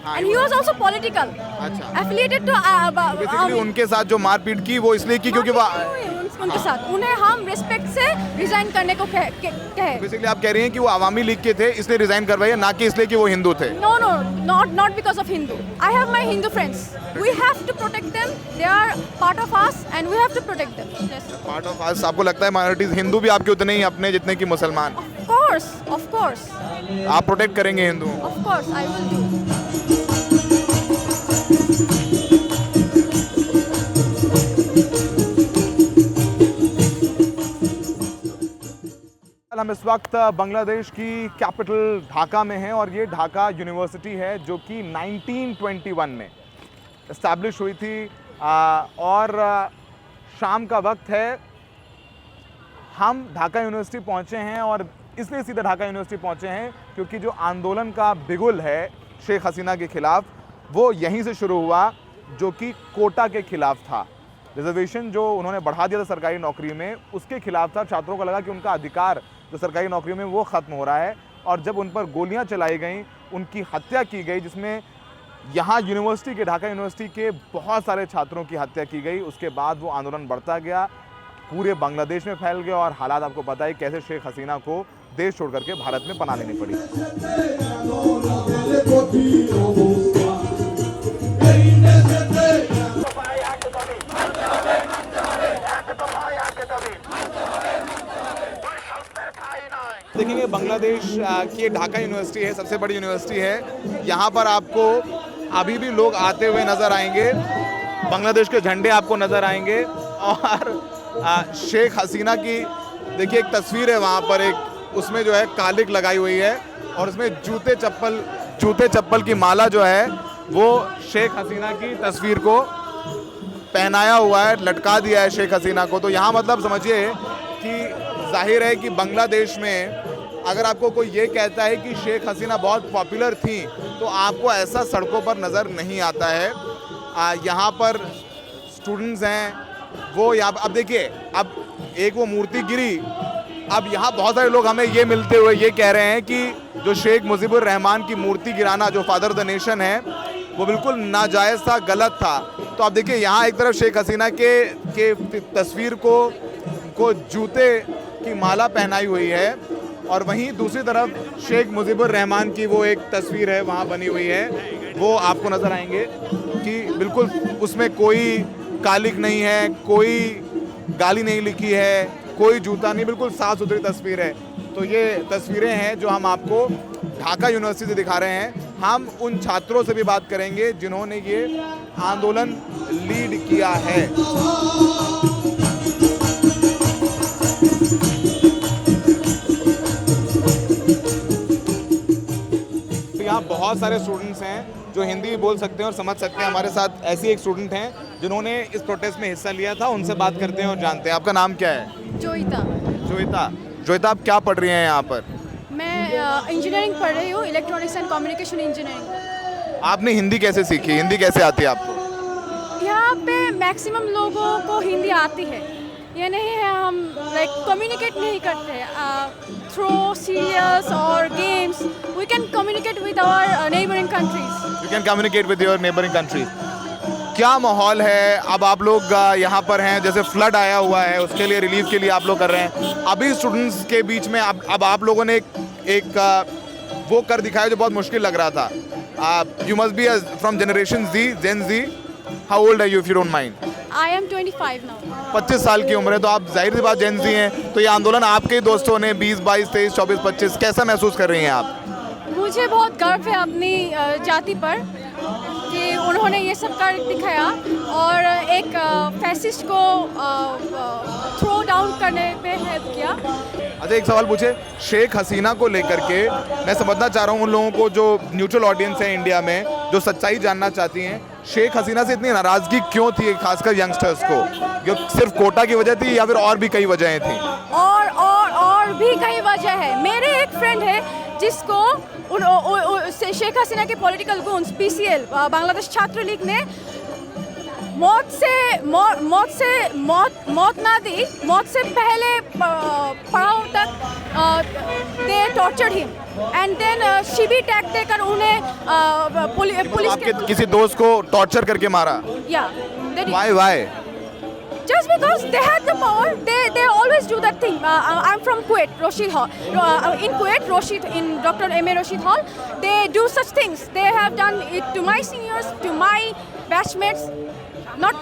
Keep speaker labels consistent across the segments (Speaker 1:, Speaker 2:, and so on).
Speaker 1: and he was also political.
Speaker 2: अच्छा,
Speaker 1: Affiliated to
Speaker 2: basically उनके साथ जो मारपीट की वो इसलिए की क्योंकि वो
Speaker 1: उनके साथ उन्हें हम रिस्पेक्ट से रिजाइन करने को कहे.
Speaker 2: बेसिकली आप कह रही हैं कि वो आवामी लीग के थे इसलिए रिजाइन करवाइए, ना कि इसलिए कि वो हिंदू थे.
Speaker 1: No, not because of Hindu. I have my Hindu friends. We have to protect them. They are part of us, and we have to protect them. Yes.
Speaker 2: Part of us. आपको लगता है माइनॉरिटीज हिंदू भी आपके उतने ही अपने जितने कि मुसलमान?
Speaker 1: Of course.
Speaker 2: आप प्रोटेक्ट करेंगे हिंदुओं?
Speaker 1: Of course, I will do.
Speaker 2: हम इस वक्त बांग्लादेश की कैपिटल ढाका में हैं और ये ढाका यूनिवर्सिटी है जो कि 1921 में इस्टेब्लिश हुई थी. और शाम का वक्त है. हम ढाका यूनिवर्सिटी पहुंचे हैं और इसलिए सीधे ढाका यूनिवर्सिटी पहुंचे हैं क्योंकि जो आंदोलन का बिगुल है शेख हसीना के खिलाफ वो यहीं से शुरू हुआ, जो कि कोटा के खिलाफ था. रिजर्वेशन जो उन्होंने बढ़ा दिया था सरकारी नौकरी में उसके खिलाफ था. छात्रों को लगा कि उनका अधिकार जो सरकारी नौकरी में वो ख़त्म हो रहा है और जब उन पर गोलियां चलाई गईं, उनकी हत्या की गई, जिसमें यहाँ यूनिवर्सिटी के ढाका यूनिवर्सिटी के बहुत सारे छात्रों की हत्या की गई. उसके बाद वो आंदोलन बढ़ता गया, पूरे बांग्लादेश में फैल गया और हालात आपको पता है कैसे शेख हसीना को देश छोड़ करके भारत में पनाह लेनी पड़ी. देखेंगे बांग्लादेश की ढाका यूनिवर्सिटी है, सबसे बड़ी यूनिवर्सिटी है. यहाँ पर आपको अभी भी लोग आते हुए नज़र आएंगे, बांग्लादेश के झंडे आपको नज़र आएंगे और शेख हसीना की देखिए एक तस्वीर है वहाँ पर, एक उसमें जो है कालिक लगाई हुई है और उसमें जूते चप्पल की माला जो है वो शेख हसीना की तस्वीर को पहनाया हुआ है, लटका दिया है शेख हसीना को. तो यहाँ मतलब समझिए कि जाहिर है कि बांग्लादेश में अगर आपको कोई ये कहता है कि शेख हसीना बहुत पॉपुलर थी तो आपको ऐसा सड़कों पर नज़र नहीं आता है. यहाँ पर स्टूडेंट्स हैं वो यहाँ अब देखिए, अब एक वो मूर्ति गिरी, अब यहाँ बहुत सारे लोग हमें ये मिलते हुए ये कह रहे हैं कि जो शेख मुजीबुर रहमान की मूर्ति गिराना जो फादर ऑफ द नेशन है वो बिल्कुल नाजायज़ था, गलत था. तो आप देखिए यहाँ एक तरफ शेख हसीना के तस्वीर को जूते की माला पहनाई हुई है और वहीं दूसरी तरफ शेख मुजीबुर रहमान की वो एक तस्वीर है वहाँ बनी हुई है, वो आपको नज़र आएंगे कि बिल्कुल उसमें कोई कालिक नहीं है, कोई गाली नहीं लिखी है, कोई जूता नहीं, बिल्कुल साफ सुथरी तस्वीर है. तो ये तस्वीरें हैं जो हम आपको ढाका यूनिवर्सिटी से दिखा रहे हैं. हम उन छात्रों से भी बात करेंगे जिन्होंने ये आंदोलन लीड किया है. यहाँ बहुत सारे स्टूडेंट्स हैं जो हिंदी बोल सकते हैं और समझ सकते हैं. हमारे साथ ऐसी एक स्टूडेंट हैं जिन्होंने इस प्रोटेस्ट में हिस्सा लिया था, उनसे बात करते हैं और जानते हैं. आपका नाम क्या है? जोईता, आप क्या पढ़ रही हैं यहाँ पर?
Speaker 1: मैं इंजीनियरिंग पढ़ रही हूँ, इलेक्ट्रॉनिक्स एंड कम्युनिकेशन इंजीनियरिंग.
Speaker 2: आपने हिंदी कैसे सीखी? हिंदी कैसे आती है आपको?
Speaker 1: यहाँ पे मैक्सिमम लोगों को हिंदी आती है. ये नहीं है हम लाइक कम्युनिकेट नहीं करते थ्रू सीरियल्स और games. We can communicate with our neighbouring countries.
Speaker 2: You can communicate with your neighbouring countries. क्या माहौल है? अब आप लोग यहाँ पर हैं, जैसे फ्लड आया हुआ है उसके लिए रिलीफ के लिए आप लोग कर रहे हैं. अभी स्टूडेंट्स के बीच में अब आप लोगों ने एक वो कर दिखाया जो बहुत मुश्किल लग रहा था. You must be from generation gen Z. How old are you if you don't mind?
Speaker 1: I am 25 now.
Speaker 2: 25 साल की उम्र है, तो आप जाहिर सी बात जेन जी हैं. तो ये आंदोलन आपके दोस्तों ने 20, 22, 23, 24, 25 कैसा महसूस कर रही हैं आप?
Speaker 1: मुझे बहुत गर्व है अपनी जाति पर कि उन्होंने ये सब कर दिखाया और एक फैसिस्ट को थ्रो डाउन करने पे हेल्प किया.
Speaker 2: अच्छा, एक सवाल पूछे शेख हसीना को लेकर के. मैं समझना चाह रहा हूँ उन लोगों को जो न्यूट्रल ऑडियंस है इंडिया में, जो सच्चाई जानना चाहती हैं, शेख हसीना से इतनी नाराज़गी क्यों थी, खासकर यंगस्टर्स को? जो सिर्फ कोटा की वजह थी या फिर और भी कई वजहें थी?
Speaker 1: और भी कई वजह है. मेरे एक फ्रेंड है जिसको शेख हसीना के पॉलिटिकल गुन्स PCL बांग्लादेश छात्र लीग ने मौत ना दी, मौत से पहले पड़ाव तक they tortured him and then शिबी टैग देकर उन्हें पुलिस
Speaker 2: आपके किसी दोस्त को टॉर्चर करके मारा?
Speaker 1: या
Speaker 2: Y?
Speaker 1: Just because they had the power, they always do that thing. I'm from Kuwait, Rashid Hall. In Kuwait, in Dr. M.A. Rashid Hall, they do such things. They have done it to my seniors, to my batchmates, not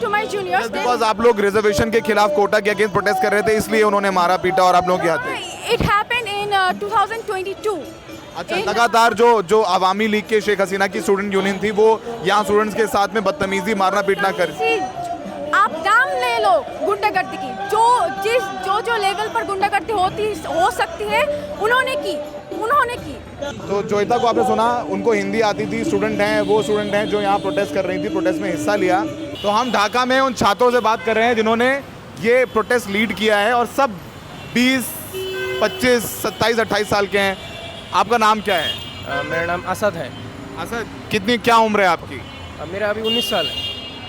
Speaker 1: to my juniors.
Speaker 2: Because आप लोग reservation के खिलाफ कोटा के against protest कर रहे थे, इसलिए उन्होंने मारा पीटा और आप लोग क्या थे?
Speaker 1: It happened in 2022.
Speaker 2: अच्छा, लगातार जो आवामी लीग के शेख हसीना की स्टूडेंट यूनियन थी, वो यहाँ स्टूडेंट्स के साथ में बदतमीजी मारना पीटना कर।
Speaker 1: आप नाम ले लो गुंडागर्दी की, जो लेवल पर गुंडागर्दी हो सकती है, उन्होंने की।
Speaker 2: तो जोइता को आपने सुना, उनको हिंदी आती थी, स्टूडेंट हैं, वो स्टूडेंट हैं जो यहाँ प्रोटेस्ट कर रही थी, प्रोटेस्ट में हिस्सा लिया। तो हम ढाका में उन छात्रों से बात कर रहे हैं जिन्होंने ये प्रोटेस्ट लीड किया है और सब 20, 25, 27, 28 साल के हैं। आपका नाम क्या है?
Speaker 3: मेरा नाम असद है।
Speaker 2: असद, कितनी क्या उम्र है आपकी?
Speaker 3: मेरा अभी 19 साल है।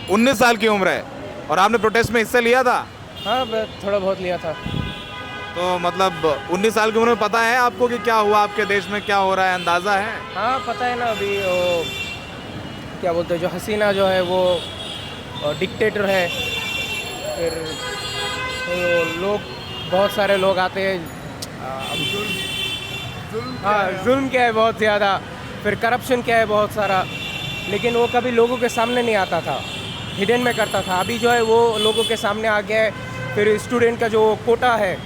Speaker 2: 19 साल की उम्र है और आपने प्रोटेस्ट में हिस्सा लिया था?
Speaker 3: हाँ, थोड़ा बहुत लिया था।
Speaker 2: तो मतलब 19 साल की उम्र में पता है आपको कि क्या हुआ आपके देश में, क्या हो रहा है, अंदाज़ा है?
Speaker 3: हाँ, पता है ना। अभी वो क्या बोलते हैं, जो हसीना जो है वो डिक्टेटर है। फिर लोग, बहुत सारे लोग आते हैं। हाँ, जुल्म क्या है बहुत ज़्यादा, फिर करप्शन क्या है बहुत सारा, लेकिन वो कभी लोगों के सामने नहीं आता था, हिडन में करता था। अभी जो है वो लोगों के सामने आ गया है। फिर स्टूडेंट का जो कोटा है,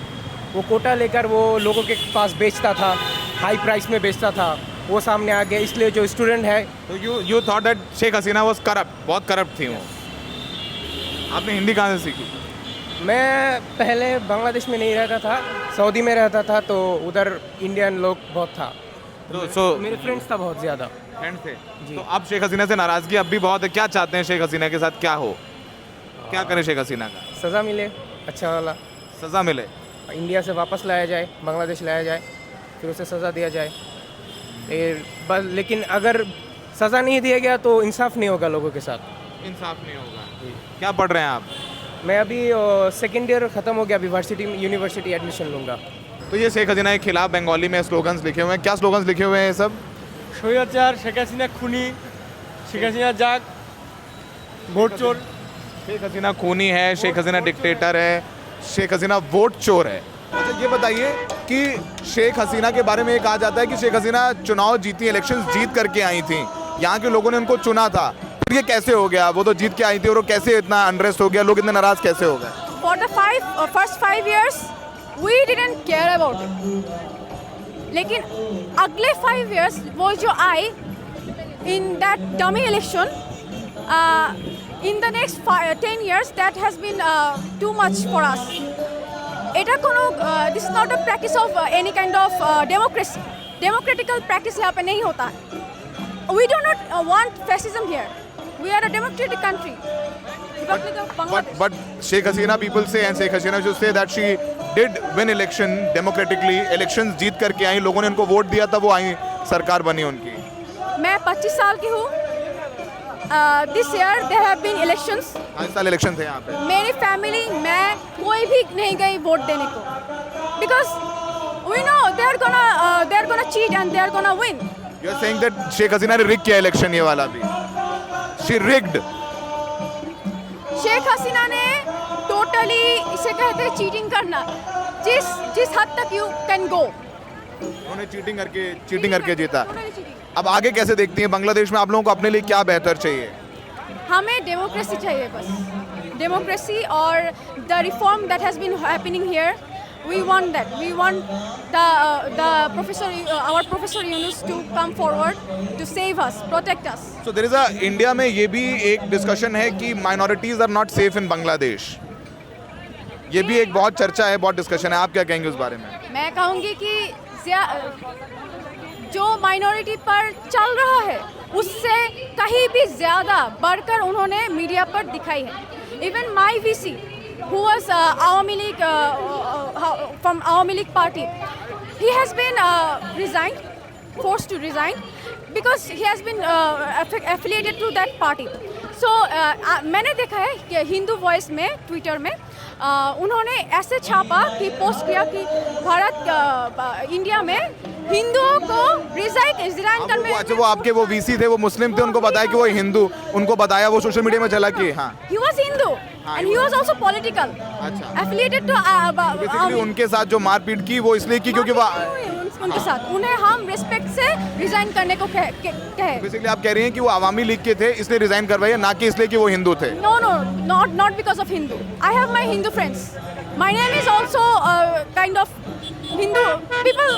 Speaker 3: वो कोटा लेकर वो लोगों के पास बेचता था, हाई प्राइस में बेचता था, वो सामने आ गया। इसलिए जो स्टूडेंट है,
Speaker 2: तो you thought that Sheikh Hasina was corrupt, बहुत करप्ट थी वो। आपने हिंदी कहाँ से सीखी?
Speaker 3: मैं पहले बांग्लादेश में नहीं रहता था, सऊदी में रहता था, तो उधर इंडियन लोग बहुत था,
Speaker 2: तो
Speaker 3: मेरे फ्रेंड्स था बहुत ज़्यादा।
Speaker 2: फ्रेंड थे जी। तो अब शेख हसीना से नाराज़गी अब भी बहुत है, क्या चाहते हैं शेख हसीना के साथ क्या हो, क्या करे शेख हसीना का?
Speaker 3: सज़ा मिले, अच्छा वाला
Speaker 2: सज़ा मिले,
Speaker 3: इंडिया से वापस लाया जाए, बांग्लादेश लाया जाए, फिर उसे सज़ा दिया जाए। बस, लेकिन अगर सज़ा नहीं दिया गया तो इंसाफ नहीं होगा लोगों के साथ।
Speaker 2: इंसाफ नहीं होगा। क्या पढ़ रहे हैं आप?
Speaker 3: मैं अभी सेकेंड ईयर ख़त्म हो गया, अभी यूनिवर्सिटी एडमिशन लूँगा।
Speaker 2: तो ये शेख हसीना के खिलाफ बंगाली में स्लोगन्स लिखे हुए हैं, क्या स्लोगन्स लिखे हुए हैं ये सब?
Speaker 4: স্বৈরাচার শেখ হাসিনা খুনি, শেখ হাসিনা जाग, वोट चोर।
Speaker 2: शेख हसीना खूनी है, शेख हसीना डिक्टेटर है, शेख हसीना वोट चोर है। अच्छा, ये बताइए कि शेख हसीना के बारे में ये कहा जाता है कि शेख हसीना चुनाव जीती, इलेक्शंस जीत करके आई थी, यहाँ के लोगों ने उनको चुना था, फिर ये कैसे हो गया? वो तो जीत के आई थी और वो कैसे इतना अनरेस्ट हो गया, लोग इतने नाराज कैसे हो गए?
Speaker 1: For the first 5 years, we didn't care about it. लेकिन अगले 5 years वो जो आए in that dummy election, in the next 10 years that has been too much for us. এটা কোনো this is not a practice of any kind of democracy. Democratical practice यहाँ पे नहीं होता है. We do not want fascism here. We are a democratic country.
Speaker 2: But Sheikh Hasina, people say, and Sheikh Hasina should say that she did win election democratically. Elections जीत करके आई, लोगों ने उनको vote दिया तब वो आई, सरकार बनी उनकी।
Speaker 1: मैं 25 साल की हूँ। This year there have been elections.
Speaker 2: इस साल इलेक्शन थे यहाँ पे।
Speaker 1: मेरी फैमिली, मैं कोई भी नहीं गई वोट देने को, because we know they are gonna cheat and they are gonna win.
Speaker 2: You are saying that Sheikh Hasina ने रिग किया इलेक्शन ये वाला भी? She rigged.
Speaker 1: शेख हसीना ने टोटली, इसे कहते हैं चीटिंग करना, जिस हद तक यू कैन गो।
Speaker 2: उन्होंने चीटिंग करके जीता। अब आगे कैसे देखती हैं बांग्लादेश में, आप लोगों को अपने लिए क्या बेहतर चाहिए?
Speaker 1: हमें डेमोक्रेसी चाहिए, बस डेमोक्रेसी और the reform that has been happening here, we want that, we want the professor, our professor Yunus to come forward to save us, protect us.
Speaker 2: So there is a, India में ये भी एक discussion है कि minorities are not safe in Bangladesh, ये भी एक बहुत चर्चा है, बहुत डिस्कशन है, आप क्या कहेंगे उस बारे में?
Speaker 1: मैं कहूँगी कि जो माइनॉरिटी पर चल रहा है उससे कहीं भी ज़्यादा बढ़कर उन्होंने मीडिया पर दिखाई है। Even my VC who was Awami League from Awami League party, he has been forced to resign because he has been affiliated to that party. सो मैंने देखा है कि हिंदू वॉइस में ट्विटर में उन्होंने ऐसे छापा कि पोस्ट किया कि भारत इंडिया में हिंदुओं को रिजाइन करने
Speaker 2: अच्छा वो आपके वो वीसी थे वो मुस्लिम थे उनको बताया कि वो हिंदू उनको बताया वो सोशल मीडिया में चला कि हाँ
Speaker 1: he was Hindu and he was also political
Speaker 2: अच्छा
Speaker 1: एफिलिएटेड टू
Speaker 2: बेसिकली उनके साथ जो मारपीट की वो इसलिए की क्योंकि वो
Speaker 1: उनके साथ उन्हें हम रिस्पेक्ट से रिजाइन करने को कहे
Speaker 2: बेसिकली आप कह रही हैं कि वो आवामी लीग के थे इसलिए रिजाइन करवाइए ना कि इसलिए कि वो हिंदू थे
Speaker 1: No, not because of Hindu. I have my Hindu friends. My name is also kind of Hindu. People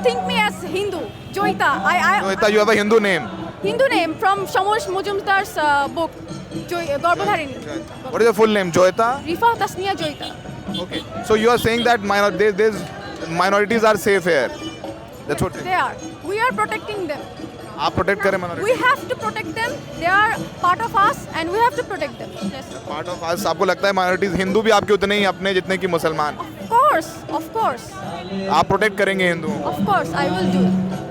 Speaker 1: think me as Hindu. Joita.
Speaker 2: Joita, you have a Hindu name.
Speaker 1: Hindu name from Shamosh Mujumdar's book. Garbhodharini.
Speaker 2: What is your full name? Joita?
Speaker 1: Rifa Tasniya Joita.
Speaker 2: Okay. So you are saying that minorities are safe here. That's what
Speaker 1: They are. We are protecting them.
Speaker 2: आप protect करें
Speaker 1: We
Speaker 2: minority
Speaker 1: have to protect them. They are part of us, and we have to protect them. Yes.
Speaker 2: Part of us आपको लगता है minorities Hindu भी आपके उतने ही अपने जितने की मुसलमान
Speaker 1: Of course.
Speaker 2: आप प्रोटेक्ट करेंगे हिंदुओं को
Speaker 1: Of course, I will do.